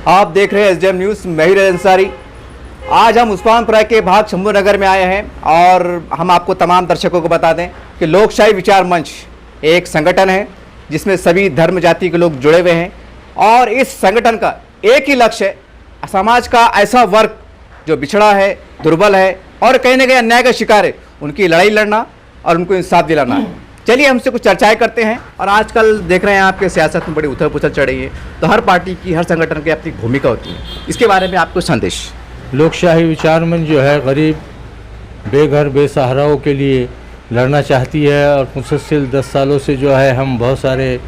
आप देख रहे हैं एसडीएम न्यूज़, मैं ही रजत अंसारी। आज हम उस्मानपुरा के भाग शंभू नगर में आए हैं और हम आपको तमाम दर्शकों को बता दें कि लोकशाही विचार मंच एक संगठन है जिसमें सभी धर्म जाति के लोग जुड़े हुए हैं और इस संगठन का एक ही लक्ष्य है, समाज का ऐसा वर्ग जो बिछड़ा है, दुर्बल है और कहीं ना कहीं अन्याय का शिकार है, उनकी लड़ाई लड़ना और उनको इंसाफ दिलाना है। चलिए हमसे कुछ चर्चाएं करते हैं। और आजकल देख रहे हैं आपके सियासत में बड़ी उथल पुथल चढ़ रही है, तो हर पार्टी की, हर संगठन की अपनी भूमिका होती है, इसके बारे में आपको संदेश? लोकशाही विचार मंच जो है गरीब बेघर बेसहाराओं के लिए लड़ना चाहती है और मुसलसल 10 सालों से जो है हम बहुत सारे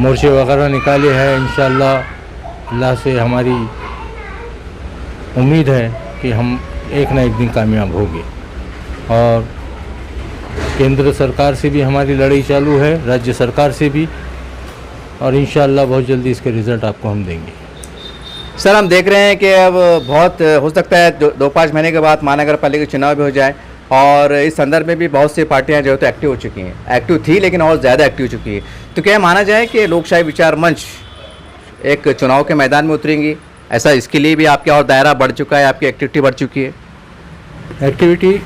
मोर्चे वगैरह निकाले हैं। इंशाअल्लाह अल्लाह से हमारी उम्मीद है कि हम एक ना एक दिन कामयाब होंगे। और केंद्र सरकार से भी हमारी लड़ाई चालू है, राज्य सरकार से भी, और इंशाअल्लाह बहुत जल्दी इसके रिज़ल्ट आपको हम देंगे। सर, हम देख रहे हैं कि अब बहुत हो सकता है 2-5 महीने के बाद महानगर पालिका चुनाव भी हो जाए और इस संदर्भ में भी बहुत सी पार्टियां जो है तो एक्टिव हो चुकी हैं, एक्टिव थी लेकिन और ज़्यादा एक्टिव हो चुकी है। तो क्या माना जाए कि लोकशाही विचार मंच एक चुनाव के मैदान में उतरेंगी? ऐसा इसके लिए भी आपका और दायरा बढ़ चुका है, आपकी एक्टिविटी बढ़ चुकी है? एक्टिविटी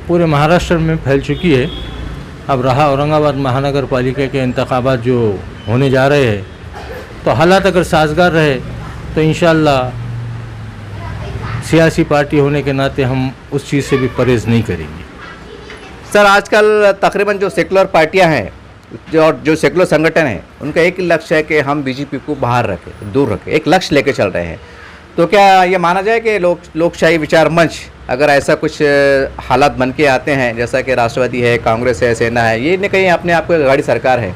पूरे महाराष्ट्र में फैल चुकी है। अब रहा औरंगाबाद महानगर पालिका के इंतखाबात जो होने जा रहे हैं, तो हालात अगर साजगार रहे तो इंशाअल्लाह सियासी पार्टी होने के नाते हम उस चीज़ से भी परहेज़ नहीं करेंगे। सर, आजकल तकरीबन जो सेकुलर पार्टियां हैं, जो सेकुलर संगठन हैं, उनका एक लक्ष्य है कि हम बीजेपी को बाहर रखें, दूर रखें, एक लक्ष्य लेके चल रहे हैं। तो क्या ये माना जाए कि लोकशाही विचार मंच अगर ऐसा कुछ हालात बन के आते हैं, जैसा कि राष्ट्रवादी है, कांग्रेस है, सेना है, ये न कहीं अपने आप को गाड़ी सरकार है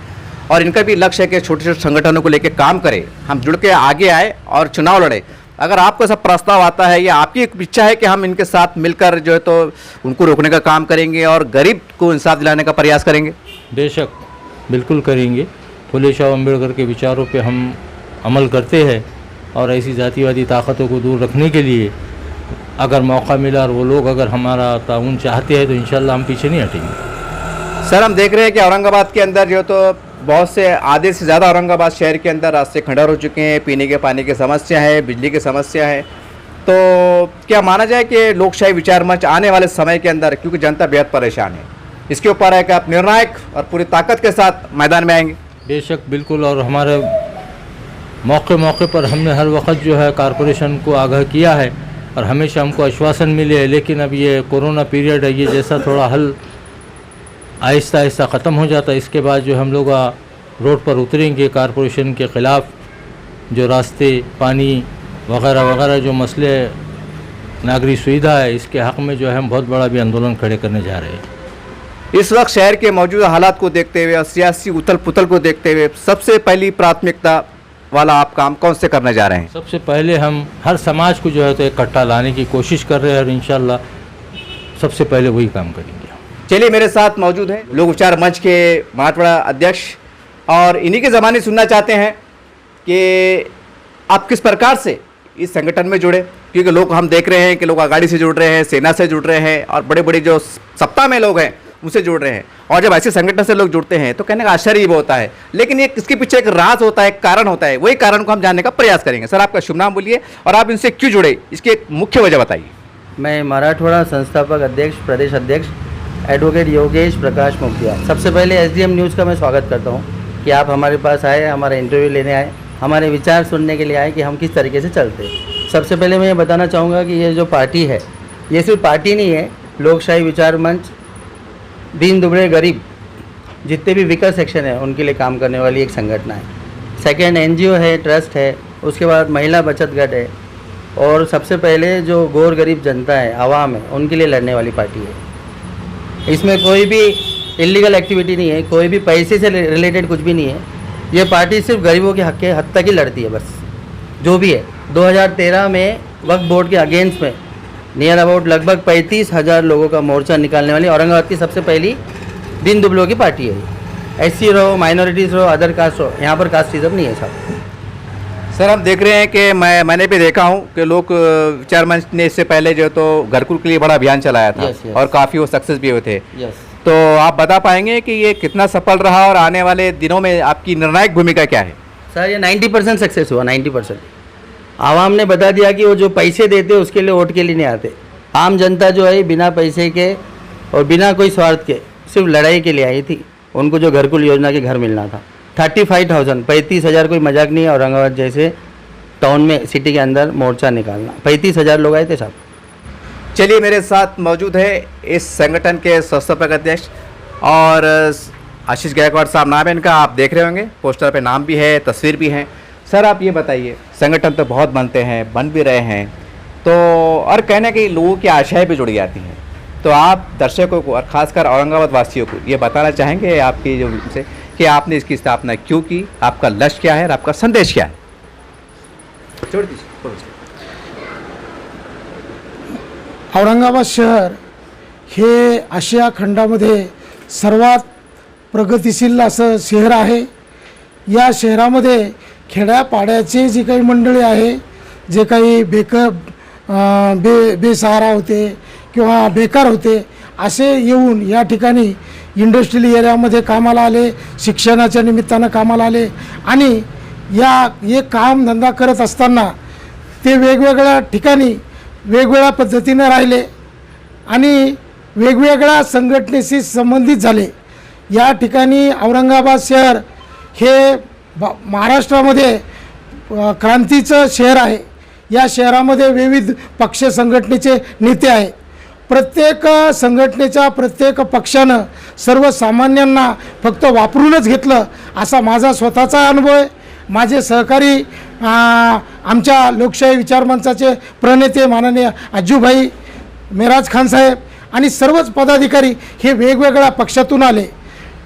और इनका भी लक्ष्य है कि छोटे छोटे संगठनों को लेकर काम करें, हम जुड़ के आगे आए और चुनाव लड़े, अगर आपको ऐसा प्रस्ताव आता है या आपकी एक इच्छा है कि हम इनके साथ मिलकर जो है तो उनको रोकने का काम करेंगे और गरीब को इंसाफ दिलाने का प्रयास करेंगे? बेशक, बिल्कुल करेंगे। फुले शाह अम्बेडकर के विचारों पे हम अमल करते हैं और ऐसी जातिवादी ताकतों को दूर रखने के लिए अगर मौका मिला और वो लोग अगर हमारा ताउन चाहते हैं तो इंशाल्लाह हम पीछे नहीं हटेंगे। सर, हम देख रहे हैं कि औरंगाबाद के अंदर जो तो बहुत से, आधे से ज़्यादा औरंगाबाद शहर के अंदर रास्ते खंडर हो चुके हैं, पीने के पानी की समस्या है, बिजली की समस्या है। तो क्या माना जाए कि लोकशाही विचार मंच आने वाले समय के अंदर, क्योंकि जनता बेहद परेशान है, इसके ऊपर है कि आप निर्णायक और पूरी ताकत के साथ मैदान में आएंगे? बेशक, बिल्कुल। और हमारे मौके पर हमने हर वक्त जो है कॉरपोरेशन को आगाह किया है और हमेशा हमको आश्वासन मिले है। लेकिन अब ये कोरोना पीरियड है, ये जैसा थोड़ा हल आहिस्ता आहिस्ता ख़त्म हो जाता है, इसके बाद जो हम लोग रोड पर उतरेंगे कॉरपोरेशन के ख़िलाफ़। जो रास्ते, पानी वगैरह वगैरह जो मसले नागरिक सुविधा है, इसके हक़ में जो है हम बहुत बड़ा भी आंदोलन खड़े करने जा रहे हैं। इस वक्त शहर के मौजूदा हालात को देखते हुए और सियासी उथल पुथल को देखते हुए सबसे पहली प्राथमिकता वाला आप काम कौन से करने जा रहे हैं? सबसे पहले हम हर समाज को जो है तो इकट्ठा लाने की कोशिश कर रहे हैं और इंशाल्लाह सबसे पहले वही काम करेंगे। चलिए, मेरे साथ मौजूद हैं लोक विचार मंच के मराठवाड़ा अध्यक्ष और इन्हीं के ज़माने सुनना चाहते हैं कि आप किस प्रकार से इस संगठन में जुड़े, क्योंकि लोग, हम देख रहे हैं कि लोग आघाड़ी से जुड़ रहे हैं, सेना से जुड़ रहे हैं और बड़े बड़े जो सत्ता में लोग हैं उनसे जुड़ रहे हैं। और जब ऐसे संगठन से लोग जुड़ते हैं तो कहने का आश्चर्य भी होता है, लेकिन ये इसके पीछे एक राज होता है, एक कारण होता है। वही कारण को हम जानने का प्रयास करेंगे। सर, आपका शुभ नाम बोलिए और आप इनसे क्यों जुड़े, इसकी एक मुख्य वजह बताइए। मैं मराठवाड़ा संस्थापक अध्यक्ष, प्रदेश अध्यक्ष एडवोकेट योगेश प्रकाश मुखिया। सबसे पहले एसडीएम न्यूज़ का मैं स्वागत करता हूँ कि आप हमारे पास आए, हमारा इंटरव्यू लेने आए, हमारे विचार सुनने के लिए आए कि हम किस तरीके से चलते हैं। सबसे पहले मैं ये बताना चाहूँगा कि ये जो पार्टी है, ये सिर्फ पार्टी नहीं है। लोकशाही विचार मंच दीन दुबळे गरीब जितने भी वीकर सेक्शन है उनके लिए काम करने वाली एक संगठन है। सेकेंड एनजीओ है, ट्रस्ट है, उसके बाद महिला बचत गट है और सबसे पहले जो गौर गरीब जनता है, आवाम है, उनके लिए लड़ने वाली पार्टी है। इसमें कोई भी इलीगल एक्टिविटी नहीं है, कोई भी पैसे से रिलेटेड कुछ भी नहीं है। ये पार्टी सिर्फ गरीबों के हक के हद तक ही लड़ती है, बस जो भी है। 2013 में वक्फ बोर्ड के अगेंस्ट में नियर अबाउट लगभग 35,000 लोगों का मोर्चा निकालने वाली औरंगाबाद की सबसे पहली दीन दुबलों की पार्टी है। एससी रहो, माइनॉरिटीज़ रहो, अदर कास्ट रहो, यहाँ पर कास्टिज्म नहीं है साहब। सर, हम देख रहे हैं कि मैंने भी देखा हूँ कि लोग विचार मंच ने इससे पहले जो तो घरकुल के लिए बड़ा अभियान चलाया था। yes. और काफ़ी वो सक्सेस भी हुए थे। यस। तो आप बता पाएंगे कि ये कितना सफल रहा और आने वाले दिनों में आपकी निर्णायक भूमिका क्या है? सर, ये 90% सक्सेस हुआ, 90%। आवाम ने बता दिया कि वो जो पैसे देते उसके लिए वोट के लिए नहीं आते। आम जनता जो है बिना पैसे के और बिना कोई स्वार्थ के सिर्फ लड़ाई के लिए आई थी। उनको जो घरकुल योजना के घर मिलना था 35,000 35,000 कोई मजाक नहीं है। औरंगाबाद जैसे टाउन में सिटी के अंदर मोर्चा निकालना 35,000 लोग आए थे साहब। चलिए, मेरे साथ मौजूद है इस संगठन के संस्थापक अध्यक्ष और आशीष गायकवाड़ साहब नाम है इनका, आप देख रहे होंगे पोस्टर पे नाम भी है, तस्वीर भी है। सर आप ये बताइए, संगठन तो बहुत बनते हैं, बन भी रहे हैं, तो और कहने की लोगों की आशाएं भी जुड़ी जाती हैं, तो आप दर्शकों को और ख़ासकर औरंगाबाद वासियों को ये बताना चाहेंगे आपकी जो से कि आपने इसकी स्थापना क्यों की, आपका लक्ष्य क्या है और आपका संदेश क्या है? छोड़ दीजिए। औरंगाबाद शहर हे आशिया खंडामध्ये सर्वात प्रगतिशील असं शहर आहे। या शहरामध्ये खेड्यापाड्याचे जी काही मंडळी आहे, जे काही बेसहारा होते किंवा बेकार होते, असे येऊन या ठिकाणी इंडस्ट्रियल एरियामध्ये कामाला आले, शिक्षणाच्या निमित्तानं कामाला आले आणि हे कामधंदा करत असताना ते वेगवेगळ्या ठिकाणी वेगवेगळ्या पद्धतीने राहिले आणि वेगवेगळ्या संघटनेशी संबंधित झाले। या ठिकाणी औरंगाबाद शहर हे महाराष्ट्रामध्ये क्रांतीचं शहर आहे। या शहरामध्ये विविध पक्ष संघटनेचे नेते आहेत। प्रत्येक संघटनेच्या प्रत्येक पक्षानं सर्वसामान्यांना फक्त वापरूनच घेतलं असा माझा स्वतःचा अनुभव आहे। माझे सहकारी आमच्या लोकशाही विचार मंचाचे प्रणेते माननीय अज्जूभाई मेराज खान साहेब आणि सर्वच पदाधिकारी हे वेगवेगळ्या पक्षातून आले,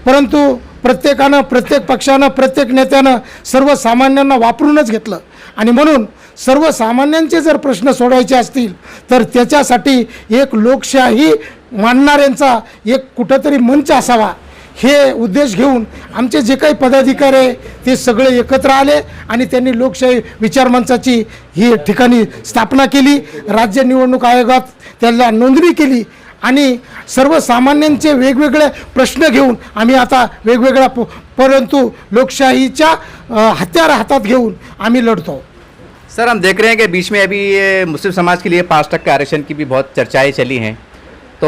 परंतु प्रत्येकानं प्रत्येक पक्षानं प्रत्येक नेत्यानं सर्वसामान्यांना वापरूनच घेतलं आणि म्हणून सर्वसामान्यांचे जर प्रश्न सोडवायचे असतील तर त्याच्यासाठी एक लोकशाही मानणाऱ्यांचा एक कुठंतरी मंच असावा, हे उद्देश घेऊन आमचे जे काही पदाधिकारी आहे ते सगळे एकत्र आले आणि त्यांनी लोकशाही विचार मंचाची ही ठिकाणी स्थापना केली। राज्य निवडणूक आयोगात त्याला नोंदणी केली आणि सर्वसामान्यांचे वेगवेगळे प्रश्न घेऊन आम्ही आता वेगवेगळ्या परंतु लोकशाहीच्या हत्यार हातात घेऊन आम्ही लढतो। सर हम देख रहे हैं कि बीच में अभी ये मुस्लिम समाज के लिए 5% आरक्षण की भी बहुत चर्चाएं चली हैं, तो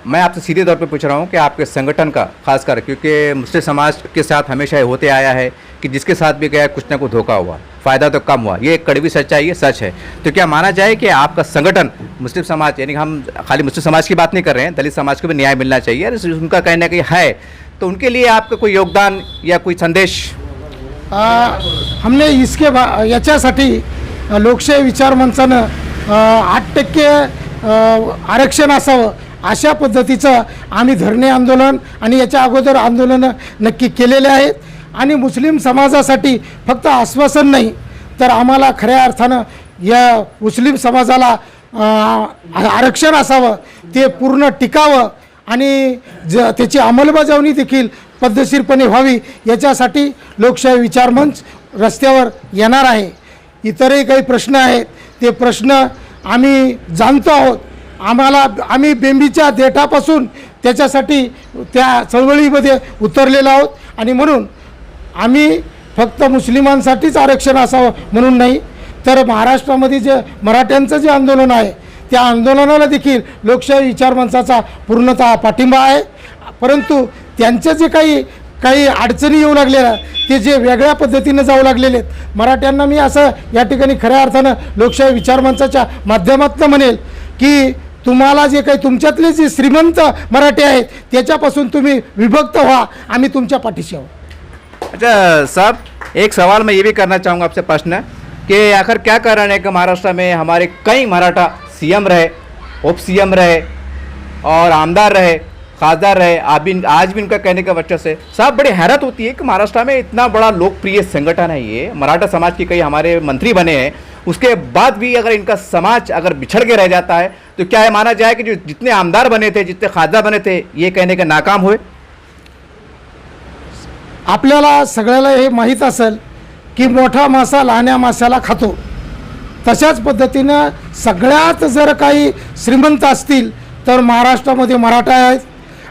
मैं आपसे सीधे तौर पे पूछ रहा हूँ कि आपके संगठन का खासकर, क्योंकि मुस्लिम समाज के साथ हमेशा ये होते आया है कि जिसके साथ भी गया कुछ ना कुछ धोखा हुआ, फ़ायदा तो कम हुआ, ये एक कड़वी सच्चाई, ये सच है। तो क्या माना जाए कि आपका संगठन मुस्लिम समाज, यानी हम खाली मुस्लिम समाज की बात नहीं कर रहे हैं, दलित समाज को भी न्याय मिलना चाहिए, उनका कहना कि है, तो उनके लिए आपका कोई योगदान या कोई संदेश? हमने इसके याच्यासाठी लोकशाही विचार मंचानं 8% आरक्षण असावं अशा पद्धतीचं आम्ही धरणे आंदोलन आणि याच्या अगोदर आंदोलनं नक्की केलेले आहेत आणि मुस्लिम समाजासाठी फक्त आश्वासन नाही तर आम्हाला खऱ्या अर्थानं या मुस्लिम समाजाला आरक्षण असावं, ते पूर्ण टिकावं आणि त्याची अंमलबजावणी देखील पद्धतशीरपणे व्हावी, याच्यासाठी लोकशाही विचार मंच रस्त्यावर येणार आहे। इतरही काही प्रश्न आहेत, ते प्रश्न आम्ही जाणतो आहोत। आम्ही बेंबीच्या देठापासून त्याच्यासाठी त्या चळवळीमध्ये उतरलेलो आहोत आणि म्हणून आम्ही फक्त मुस्लिमांसाठीच आरक्षण असावं म्हणून नाही, तर महाराष्ट्रामध्ये जे मराठ्यांचं जे आंदोलन आहे त्या आंदोलनाला देखील लोकशाही विचार मंचाचा पूर्णतः पाठिंबा आहे। परंतु त्यांचे जे काही अडचणी येऊ लागलेल्या, ते जे वेगळ्या पद्धतीने जाऊ लागलेले आहेत, मराठ्यांना मी असं या ठिकाणी खऱ्या अर्थानं लोकशाही विचार मंचाच्या माध्यमातून म्हणेल की तुम्हाला जे काही तुमच्यातले जे श्रीमंत मराठी आहेत त्याच्यापासून तुम्ही विभक्त व्हा, आम्ही तुमच्या पाठीशी आहोत। अच्छा साहब, एक सवाल मैं ये भी करना चाहूँगा आपसे प्रश्न कि आखिर क्या कारण है कि महाराष्ट्र में हमारे कई मराठा सीएम रहे, उप सीएम रहे और आमदार रहे, खासदार रहे, आज भी इनका कहने का वजह से साहब बड़ी हैरत होती है कि महाराष्ट्र में इतना बड़ा लोकप्रिय संगठन है ये, मराठा समाज के कई हमारे मंत्री बने हैं, उसके बाद भी अगर इनका समाज अगर बिछड़ के रह जाता है तो क्या है माना जाए कि जो जितने आमदार बने थे, जितने खासदार बने थे, ये कहने के नाकाम हुए? आपल्याला सगळ्याला हे माहीत असेल की मोठा मासा लहान्या माशाला खातो, तशाच पद्धतीनं सगळ्यात जर काही श्रीमंत असतील तर महाराष्ट्रामध्ये मराठा आहेत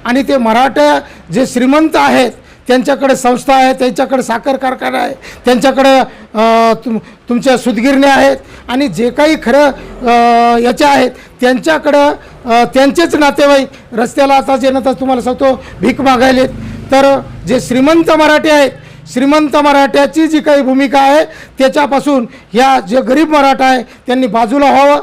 आणि ते मराठा जे श्रीमंत आहेत त्यांच्याकडे संस्था आहे, त्यांच्याकडे साखर कारखाना आहे, त्यांच्याकडे तुमच्या सूतगिरण्या आहेत आणि जे काही खरं याच्या आहेत त्यांच्याकडं त्यांचेच नातेवाईक रस्त्याला आता जे ना तुम्हाला सांगतो भीक मागायलेत. तर जे श्रीमंत मराठी आहेत, श्रीमंत मराठ्याची जी काही भूमिका आहे त्याच्यापासून ह्या जे गरीब मराठा आहे त्यांनी बाजूला व्हावं.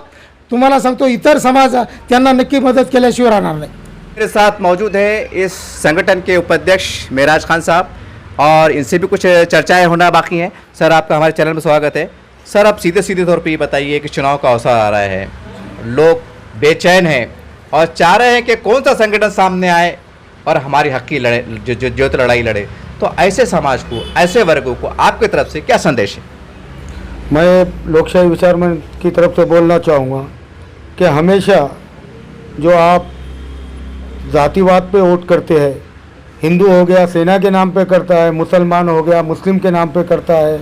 तुम्हाला सांगतो इतर समाज त्यांना नक्की मदत केल्याशिवाय राहणार नाही. मेरे साथ मौजूद है इस संगठन के उपाध्यक्ष मेराज खान साहब और इनसे भी कुछ चर्चाएं होना बाकी हैं. सर, आपका हमारे चैनल में स्वागत है. सर, आप सीधे तौर पे ये बताइए कि चुनाव का अवसर आ रहा है, लोग बेचैन हैं और चाह रहे हैं कि कौन सा संगठन सामने आए और हमारी हक की जो लड़ाई लड़े. तो ऐसे समाज को, ऐसे वर्गों को आपकी तरफ से क्या संदेश है? मैं लोकशाही विचार मंच की तरफ से बोलना चाहूँगा कि हमेशा जो आप जातिवाद पे वोट करते हैं, हिंदू हो गया सेना के नाम पे करता है, मुसलमान हो गया मुस्लिम के नाम पे करता है,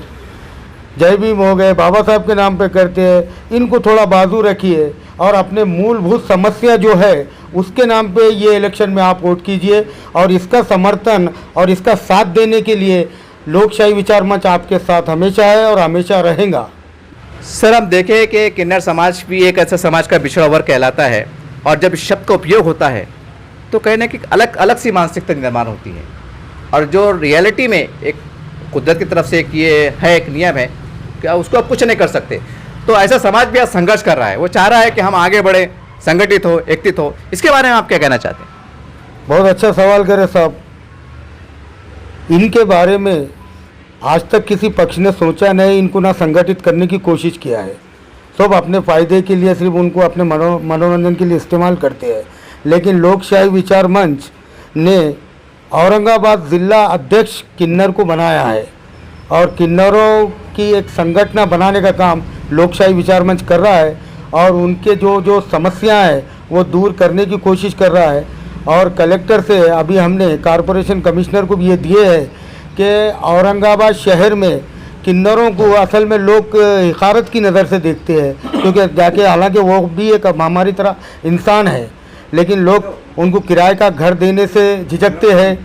जय भीम हो गए बाबा साहब के नाम पे करते हैं, इनको थोड़ा बाजू रखिए और अपने मूलभूत समस्या जो है उसके नाम पे ये इलेक्शन में आप वोट कीजिए. और इसका समर्थन और इसका साथ देने के लिए लोकशाही विचार मंच आपके साथ हमेशा है और हमेशा रहेगा. सर, हम देखें कि किन्नर समाज भी एक ऐसा समाज का पिछड़ा वर्ग कहलाता है और जब इस शब्द का उपयोग होता है तो कहने की अलग अलग सी मानसिकता निर्माण होती है और जो रियलिटी में एक कुदरत की तरफ से एक ये है, एक नियम है कि उसको आप कुछ नहीं कर सकते. तो ऐसा समाज भी आज संघर्ष कर रहा है, वो चाह रहा है कि हम आगे बढ़े, संगठित हो, एकत्रित हो. इसके बारे में आप क्या कहना चाहते हैं? बहुत अच्छा सवाल करे साहब. इनके बारे में आज तक किसी पक्ष ने सोचा नहीं, इनको ना संगठित करने की कोशिश किया है. सब अपने फ़ायदे के लिए सिर्फ उनको अपने मनोरंजन के लिए इस्तेमाल करते हैं. लेकिन लोकशाही विचार मंच ने औरंगाबाद ज़िला अध्यक्ष किन्नर को बनाया है और किन्नरों की एक संगठन बनाने का काम लोकशाही विचार मंच कर रहा है और उनके जो समस्याएं हैं वो दूर करने की कोशिश कर रहा है. और कलेक्टर से अभी हमने कॉरपोरेशन कमिश्नर को भी ये दिए हैं कि औरंगाबाद शहर में किन्नरों को असल में लोग हिकारत की नज़र से देखते हैं, क्योंकि जाके हालांकि वो भी एक हमारी तरह इंसान है, लेकिन लोग उनको किराए का घर देने से झिझकते हैं,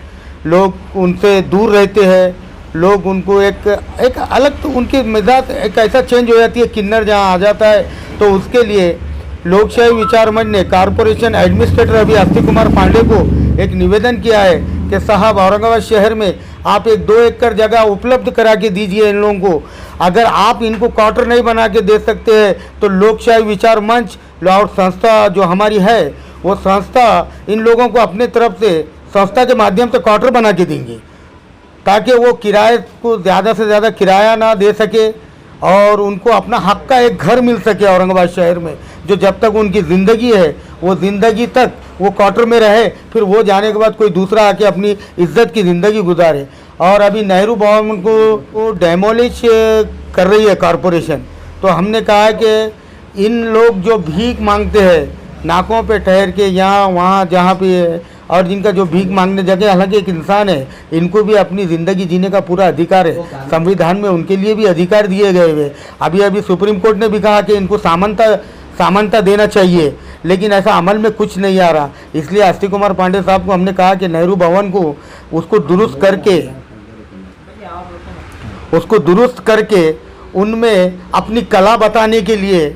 लोग उनसे दूर रहते हैं, लोग उनको एक अलग तो उनकी मिजाज एक ऐसा चेंज हो जाती है. किन्नर जहाँ आ जाता है तो उसके लिए लोकशाही विचार मंच ने कॉरपोरेशन एडमिनिस्ट्रेटर अभी अस्ति कुमार पांडे को एक निवेदन किया है कि साहब औरंगाबाद शहर में आप एक 2 एकड़ जगह उपलब्ध करा के दीजिए इन लोगों को. अगर आप इनको क्वार्टर नहीं बना के दे सकते हैं तो लोकशाही विचार मंच और संस्था जो हमारी है वो संस्था इन लोगों को अपने तरफ से संस्था के माध्यम से क्वार्टर बना के देंगे ताकि वो किराए को ज़्यादा से ज़्यादा किराया ना दे सके और उनको अपना हक का एक घर मिल सके औरंगाबाद शहर में. जो जब तक उनकी ज़िंदगी है वो ज़िंदगी तक वो क्वार्टर में रहे, फिर वो जाने के बाद कोई दूसरा आके अपनी इज्जत की ज़िंदगी गुजारे. और अभी नेहरू भवन को डेमोलिश कर रही है कॉरपोरेशन, तो हमने कहा है कि इन लोग जो भीख मांगते हैं नाकों पे ठहर के यहाँ वहाँ जहाँ पे और जिनका जो भीख मांगने जगह, हालांकि एक इंसान है, इनको भी अपनी ज़िंदगी जीने का पूरा अधिकार है. संविधान में उनके लिए भी अधिकार दिए गए हुए. अभी सुप्रीम कोर्ट ने भी कहा कि इनको समानता देना चाहिए, लेकिन ऐसा अमल में कुछ नहीं आ रहा. इसलिए अस्ति कुमार पांडे साहब को हमने कहा कि नेहरू भवन को उसको दुरुस्त करके उनमें अपनी कला बताने के लिए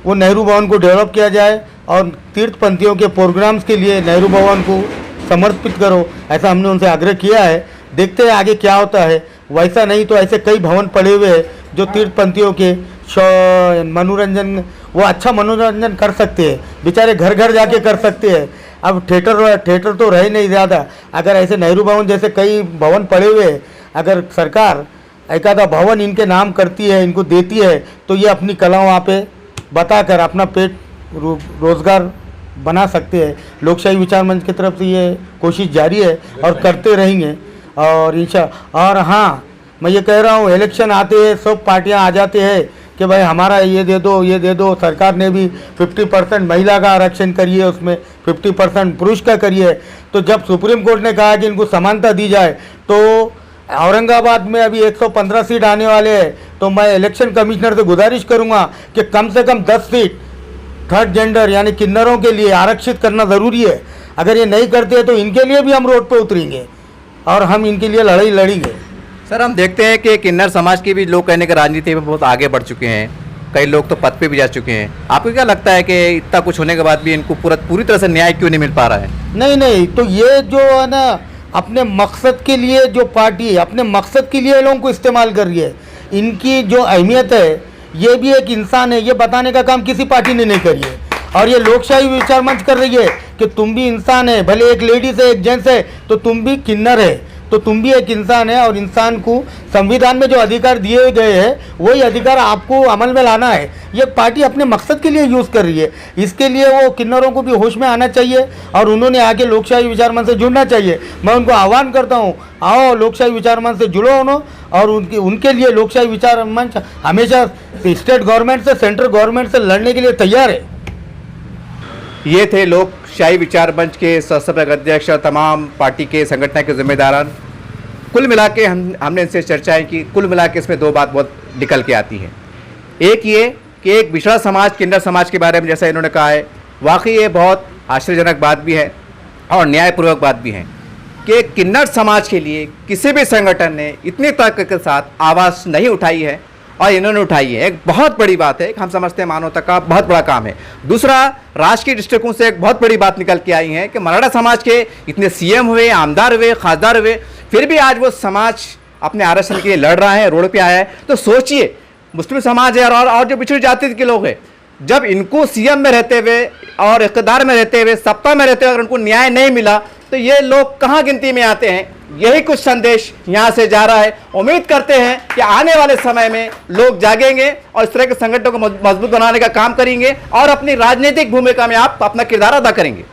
वो नेहरू भवन को डेवलप किया जाए और तीर्थपंथियों के प्रोग्राम्स के लिए नेहरू भवन को समर्पित करो. ऐसा हमने उनसे आग्रह किया है. देखते हैं आगे क्या होता है. वैसा नहीं तो ऐसे कई भवन पड़े हुए हैं जो तीर्थपंथियों के मनोरंजन, वो अच्छा मनोरंजन कर सकते हैं, बेचारे घर घर जाके कर सकते हैं. अब थिएटर तो रहे नहीं ज़्यादा. अगर ऐसे नेहरू भवन जैसे कई भवन पड़े हुए हैं, अगर सरकार एक आधा भवन इनके नाम करती है, इनको देती है, तो ये अपनी कला वहाँ पे बताकर अपना पेट रोज़गार बना सकते हैं. लोकशाही विचार मंच की तरफ से ये कोशिश जारी है और करते रहेंगे. और हाँ, मैं ये कह रहा हूँ, इलेक्शन आते हैं सब पार्टियाँ आ जाते हैं कि भाई हमारा ये दे दो. सरकार ने भी 50% महिला का आरक्षण करिए, उसमें 50% पुरुष का करिए. तो जब सुप्रीम कोर्ट ने कहा कि इनको समानता दी जाए, तो औरंगाबाद में अभी 115 सीट आने वाले हैं, तो मैं इलेक्शन कमिश्नर से गुजारिश करूंगा कि कम से कम 10 सीट थर्ड जेंडर यानी किन्नरों के लिए आरक्षित करना ज़रूरी है. अगर ये नहीं करते तो इनके लिए भी हम रोड पे उतरेंगे और हम इनके लिए लड़ाई लड़ेंगे। सर हम देखते हैं कि किन्नर समाज के भी लोग कहने के राजनीति में बहुत आगे बढ़ चुके हैं, कई लोग तो पद पे भी जा चुके हैं। आपको क्या लगता है कि इतना कुछ होने के बाद भी इनको पूरी तरह से न्याय क्यों नहीं मिल पा रहा है? नहीं, तो ये जो है ना अपने मकसद के लिए जो पार्टी है अपने मकसद के लिए लोगों को इस्तेमाल कर रही है। इनकी जो अहमियत है, ये भी एक इंसान है, ये बताने का काम किसी पार्टी ने नहीं करी है। और ये लोकशाही विचार मंच कर रही है कि तुम भी इंसान है, भले एक लेडीज है एक जेंट्स है तो तुम भी किन्नर है, तो तुम भी एक इंसान है और इंसान को संविधान में जो अधिकार दिए गए हैं वही अधिकार आपको अमल में लाना है। ये पार्टी अपने मकसद के लिए यूज़ कर रही है, इसके लिए वो किन्नरों को भी होश में आना चाहिए और उन्होंने आके लोकशाही विचार मंच से जुड़ना चाहिए। मैं उनको आह्वान करता हूँ, आओ लोकशाही विचार मंच से जुड़ो उन्हों, और उनके लिए लोकशाही विचार मंच हमेशा स्टेट गवर्नमेंट से सेंट्रल गवर्नमेंट से लड़ने के लिए तैयार है। ये थे लोकशाही विचार मंच के संस्थापक अध्यक्ष और तमाम पार्टी के संगठन के जिम्मेदारान। कुल मिला के हमने इनसे चर्चाएं की। कुल मिला के इसमें दो बात बहुत निकल के आती है। एक ये कि एक पिछड़ा समाज किन्नर समाज के बारे में जैसा इन्होंने कहा है, वाकई ये बहुत आश्चर्यजनक बात भी है और न्यायपूर्वक बात भी है कि किन्नर समाज के लिए किसी भी संगठन ने इतनी ताकत के साथ आवाज़ नहीं उठाई है और इन्होंने उठाई है। एक बहुत बड़ी बात है, हम समझते हैं मानवता का बहुत बड़ा काम है। दूसरा, राजकीय दृष्टिकोण से एक बहुत बड़ी बात निकल के आई है कि मराठा समाज के इतने सीएम हुए, आमदार हुए, खासदार हुए, फिर भी आज वो समाज अपने आरक्षण के लिए लड़ रहा है, रोड पे आया है। तो सोचिए, मुस्लिम समाज है और जो पिछड़ी जाति के लोग हैं, जब इनको सीएम में रहते हुए और इक़्तिदार में रहते हुए, सत्ता में रहते हुए अगर उनको न्याय नहीं मिला तो ये लोग कहाँ गिनती में आते हैं? यही कुछ संदेश यहाँ से जा रहा है। उम्मीद करते हैं कि आने वाले समय में लोग जागेंगे और इस तरह के संगठनों को मजबूत बनाने का काम करेंगे और अपनी राजनीतिक भूमिका में आप अपना किरदार अदा करेंगे।